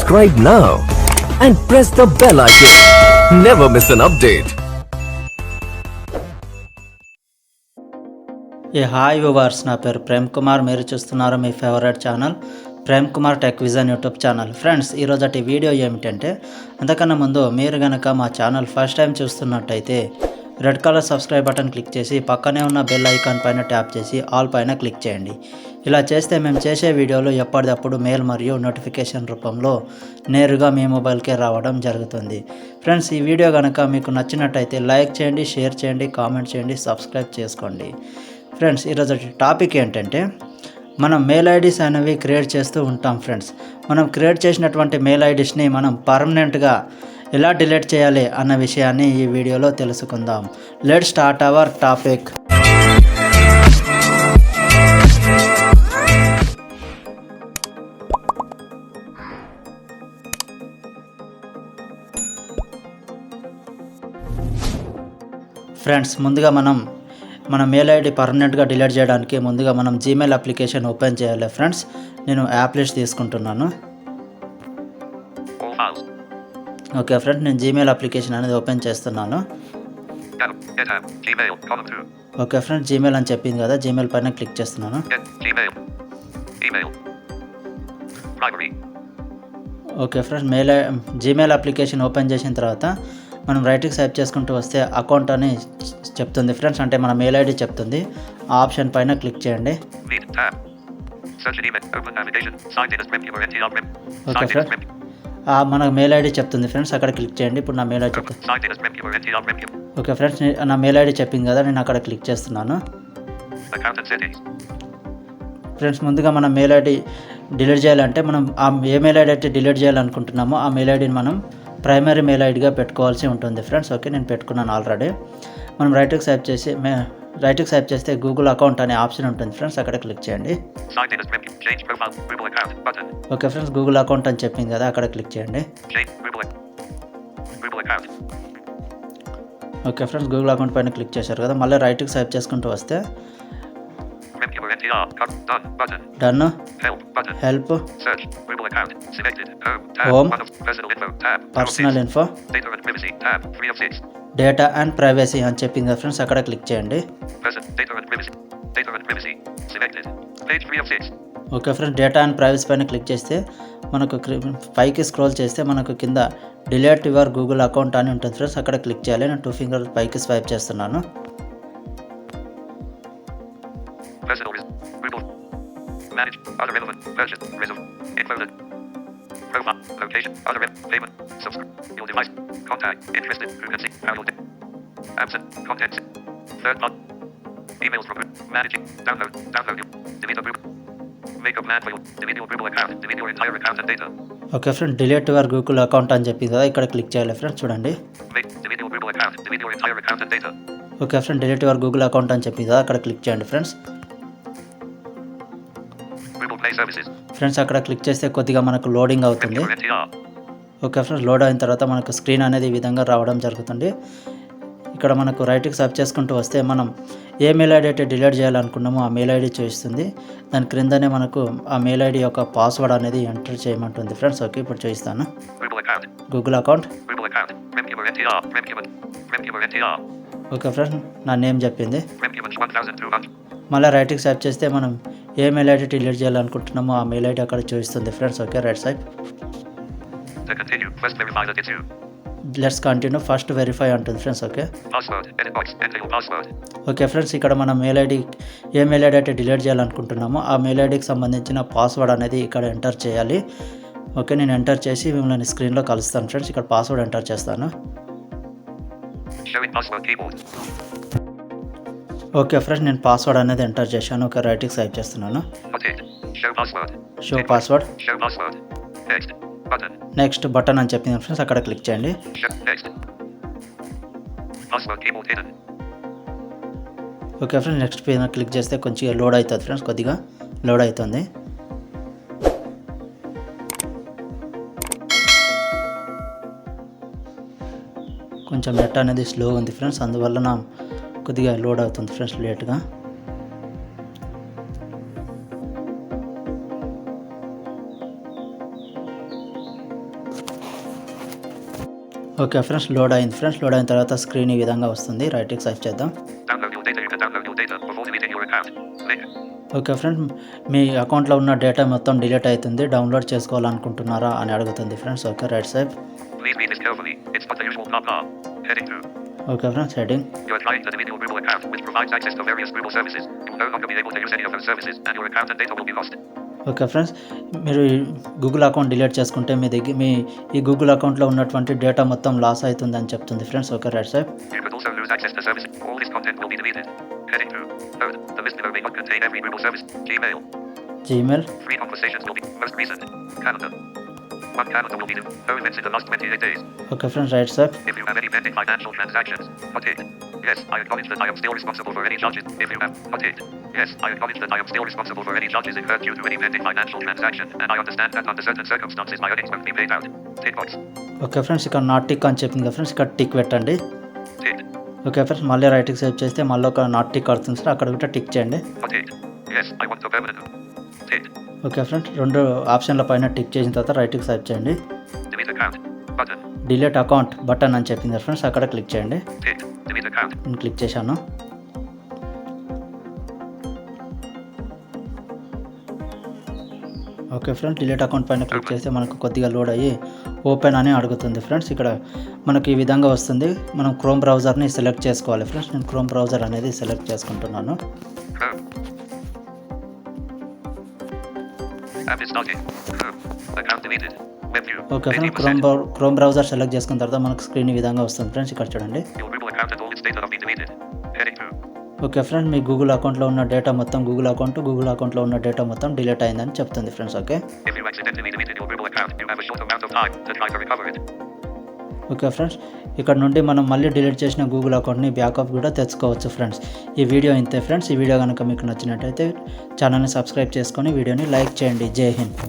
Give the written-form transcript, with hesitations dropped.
Subscribe now and press the bell icon. Never miss an update. Hi viewers, నా పేరు ప్రేమ్కుమార్. మీరు చూస్తున్నారు మీ favourite channel Premkumar Techvision YouTube channel. Friends, ఈరోజు video ఏమిటంటే, అంతకన్నా ముందు మీరు కనుక మా ఛానల్ ఫస్ట్ టైం చూస్తున్నట్టయితే red colour subscribe button click చేసి పక్కనే ఉన్న బెల్ ఐకాన్ పైన ట్యాప్ చేసి ఆల్ పైన క్లిక్ చేయండి. ఇలా చేస్తే మేము చేసే వీడియోలు ఎప్పటికప్పుడు మెయిల్ మరియు నోటిఫికేషన్ రూపంలో నేరుగా మీ మొబైల్కే రావడం జరుగుతుంది. ఫ్రెండ్స్, ఈ వీడియో కనుక మీకు నచ్చినట్టయితే లైక్ చేయండి, షేర్ చేయండి, కామెంట్ చేయండి, సబ్స్క్రైబ్ చేసుకోండి. ఫ్రెండ్స్, ఈరోజు టాపిక్ ఏంటంటే, మనం మెయిల్ ఐడీస్ అనేవి క్రియేట్ చేస్తూ ఉంటాం. ఫ్రెండ్స్, మనం క్రియేట్ చేసినటువంటి మెయిల్ ఐడీస్ని మనం పర్మనెంట్గా ఎలా డిలీట్ చేయాలి అన్న విషయాన్ని ఈ వీడియోలో తెలుసుకుందాం. Let's start our topic. Friends, ముందుగా మన మెయిల్ ఐడి పర్మనెంట్గా డిలీట్ చేయడానికి ముందుగా మనం జీమెయిల్ అప్లికేషన్ ఓపెన్ చేయాలి. ఫ్రెండ్స్, నేను యాప్ లిస్ట్ తీసుకుంటున్నాను. ఓకే ఫ్రెండ్స్, నేను జీమెయిల్ అప్లికేషన్ అనేది ఓపెన్ చేస్తున్నాను. ఓకే ఫ్రెండ్స్, జీమెయిల్ అని చెప్పింది కదా, జీమెయిల్ పైన క్లిక్ చేస్తున్నాను. Okay friends, Gmail application open చేసిన తర్వాత మనం రైట్కి స్వైప్ చేసుకుంటూ వస్తే అకౌంట్ అని చెప్తుంది. ఫ్రెండ్స్, అంటే మన మెయిల్ ఐడి చెప్తుంది. ఆ ఆప్షన్ పైన క్లిక్ చేయండి. ఓకే ఫ్రెండ్స్, మన మెయిల్ ఐడి చెప్తుంది. ఫ్రెండ్స్, అక్కడ క్లిక్ చేయండి. ఇప్పుడు నా మెయిల్ ఐడి చెప్తుంది. ఓకే ఫ్రెండ్స్, నా మెయిల్ ఐడి చెప్పింది కదా, నేను అక్కడ క్లిక్ చేస్తున్నాను. ఫ్రెండ్స్, ముందుగా మన మెయిల్ ఐడి డిలీట్ చేయాలంటే మనం ఏ మెయిల్ ఐడి అయితే డిలీట్ చేయాలనుకుంటున్నామో ఆ మెయిల్ ఐడిని మనం ప్రైమరీ మెయిల్ ఐడిగా పెట్టుకోవాల్సి ఉంటుంది. ఫ్రెండ్స్, ఓకే, నేను పెట్టుకున్నాను ఆల్రెడీ. మనం రైట్కి స్వైప్ చేస్తే గూగుల్ అకౌంట్ అనే ఆప్షన్ ఉంటుంది. ఫ్రెండ్స్, అక్కడ క్లిక్ చేయండి. ఓకే ఫ్రెండ్స్, గూగుల్ అకౌంట్ అని చెప్పింది కదా, అక్కడ క్లిక్ చేయండి. ఓకే ఫ్రెండ్స్, గూగుల్ అకౌంట్ పైన క్లిక్ చేశారు కదా, మళ్ళీ రైట్కి స్వైప్ చేసుకుంటూ వస్తే done, help, home, personal info, data and privacy అని చెప్పింది కదా ఫ్రెండ్స్, అక్కడ క్లిక్ చేయండి. Okay friends, data and privacy పైన క్లిక్ చేస్తే మనకు పైకి స్క్రోల్ చేస్తే మనకు కింద డిలీట్ యువర్ గూగుల్ అకౌంట్ అని ఉంటుంది. ఫ్రెండ్స్, అక్కడ క్లిక్ చేయాలి. నేను 2 ఫింగర్ పైకి స్వైప్ చేస్తున్నాను. Okay friend, delete your Google account అని చెప్పింది కదా, ఇక్కడ క్లిక్ చేయాలి. ఫ్రెండ్స్, చూడండి. Okay friend, delete your Google account అని చెప్పింది కదా, అక్కడ క్లిక్ చేయండి. ఫ్రెండ్స్, అక్కడ క్లిక్ చేస్తే కొద్దిగా మనకు లోడింగ్ అవుతుంది. ఓకే ఫ్రెండ్స్, లోడ్ అయిన తర్వాత మనకు స్క్రీన్ అనేది ఈ విధంగా రావడం జరుగుతుంది. ఇక్కడ మనకు రైట్కి స్వైప్ చేసుకుంటూ వస్తే మనం ఏ మెయిల్ ఐడి అయితే డిలీట్ చేయాలనుకున్నామో ఆ మెయిల్ ఐడి చూపిస్తుంది. దాని క్రిందనే మనకు ఆ మెయిల్ ఐడి యొక్క పాస్వర్డ్ అనేది ఎంటర్ చేయమంటుంది. ఫ్రెండ్స్, ఓకే, ఇప్పుడు చూపిస్తాను. Google account. ఓకే ఫ్రెండ్స్, నా నేమ్ చెప్పింది. మళ్ళీ రైట్కి స్వైప్ చేస్తే మనం ఏ మెయిల్ ఐడి డిలీట్ చేయాలనుకుంటున్నామో ఆ మెయిల్ ఐడి అక్కడ చూపిస్తుంది. Friends, okay, right side. Let's continue, first verify అంటుంది. Friends, okay. ఓకే ఫ్రెండ్స్, ఇక్కడ మన మెయిల్ ఐడి ఏ మెయిల్ ఐడి అయితే డిలీట్ చేయాలనుకుంటున్నామో ఆ మెయిల్ ఐడికి సంబంధించిన పాస్వర్డ్ అనేది ఇక్కడ ఎంటర్ చేయాలి. ఓకే, నేను ఎంటర్ చేసి మిమ్మల్ని స్క్రీన్లో కలుస్తాను. ఫ్రెండ్స్, ఇక్కడ పాస్వర్డ్ ఎంటర్ చేస్తాను. ఓకే ఫ్రెండ్స్, నేను పాస్వర్డ్ అనేది ఎంటర్ చేశాను. ఓకే, రైట్కి స్వైప్ చేస్తున్నాను. షో పాస్వర్డ్, నెక్స్ట్ బటన్ అని చెప్పింది. ఫ్రెండ్స్, అక్కడ క్లిక్ చేయండి. ఓకే ఫ్రెండ్స్, నెక్స్ట్ పైన క్లిక్ చేస్తే కొంచెం లోడ్ అవుతుంది. ఫ్రెండ్స్, కొద్దిగా లోడ్ అవుతుంది. కొంచెం నెట్ అనేది స్లోగా ఉంది ఫ్రెండ్స్, అందువల్ల కొద్దిగా లోడ్ అవుతుంది ఫ్రెండ్స్ లేట్గా. ఓకే ఫ్రెండ్స్, లోడ్ అయింది ఫ్రెండ్స్. లోడ్ అయిన తర్వాత స్క్రీన్ ఈ విధంగా వస్తుంది. రైట్కి స్వైప్ చేద్దాం. Download new data. You can download new data before deleting your account. Link. Okay friends, మీ అకౌంట్లో ఉన్న డేటా మొత్తం డిలీట్ అవుతుంది. డౌన్లోడ్ చేసుకోవాలనుకుంటున్నారా అని అడుగుతుంది friends. Okay, right swipe. Please read this carefully. It's not the usual pop-up. Heading 2. Okay friends, heading. You are trying to delete your Google account, which provides access to various Google services. You will no longer be able to use any of those services, and your account and data will be lost. Okay friends, మీరు Google account delete చేసుకుంటే మీ ఈ Google అకౌంట్లో ఉన్నటువంటి data మొత్తం loss అవుతుందని చెప్తుంది friends. Okay, right swipe. You could also lose access to services. All this content will be deleted. Heading 2. Third, the list below may not contain every Google service. Gmail. Gmail. Free conversations will be most recent. Calendar. One calendar will be new. No events in the last 28 days. Okay friends, right swipe. If you have any pending financial transactions, put it. Yes, I acknowledge that I am still responsible for any charges. If you have, put it. Yes, I acknowledge that I am still responsible for any charges incurred due to any pending financial transaction, and I understand that under certain circumstances my earnings won't be paid out. Tick box. Okay friends, ఇక్కడ not tick అని చెప్పింది కదా friends, ఇక్కడ tick పెట్టండి. Tick. Okay friends, మళ్ళీ రైట్కి swipe చేస్తే మళ్ళీ ఒక నాట్ టిక్ అవుతుంది సార్, అక్కడ కూడా టిక్ చేయండి. Put it. Yes, I want a permanent. Tick. Okay friends, రెండు ఆప్షన్ల పైన టిక్ చేసిన తర్వాత రైట్కి స్వైప్ చేయండి. Delete account. Button. Delete account button అని చెప్పింది కదా ఫ్రెండ్స్, అక్కడ క్లిక్ చేయండి. Tick. Delete account. నేను క్లిక్ చేశాను. ఓకే ఫ్రెండ్స్, డిలీట్ అకౌంట్ పైన క్లిక్ చేస్తే మనకు కొద్దిగా లోడ్ అయ్యి ఓపెన్ అని అడుగుతుంది ఫ్రెండ్స్. ఇక్కడ మనకు ఈ విధంగా వస్తుంది. మనం క్రోమ్ బ్రౌజర్ని సెలెక్ట్ చేసుకోవాలి ఫ్రెండ్స్. నేను క్రోమ్ బ్రౌజర్ అనేది సెలెక్ట్ చేసుకుంటున్నాను. Chrome. App is starting. Chrome. Account deleted. Web view. Okay friends, 80%. Chrome browser select చేసుకున్న తర్వాత మనకు స్క్రీన్ ఈ విధంగా వస్తుంది ఫ్రెండ్స్. ఇక్కడ చూడండి. Your Google account and all its data have been deleted. Heading 2. Okay friends, me Google అకౌంట్లో ఉన్న డేటా మొత్తం గూగుల్ అకౌంట్లో ఉన్న డేటా మొత్తం డిలీట్ అయిందని చెప్తుంది friends. Okay. If you accidentally deleted your Google account, you have a short amount of time to try to recover it. Okay friends, ఇక్కడ నుండి మనం మళ్ళీ డిలీట్ చేసిన గూగుల్ అకౌంట్ని బ్యాకప్ కూడా తెచ్చుకోవచ్చు ఫ్రెండ్స్. ఈ వీడియో ఇంతే ఫ్రెండ్స్. ఈ వీడియో కనుక మీకు నచ్చినట్టయితే ఛానల్ని సబ్స్క్రైబ్ చేసుకొని వీడియోని లైక్ చేయండి. జై హింద్.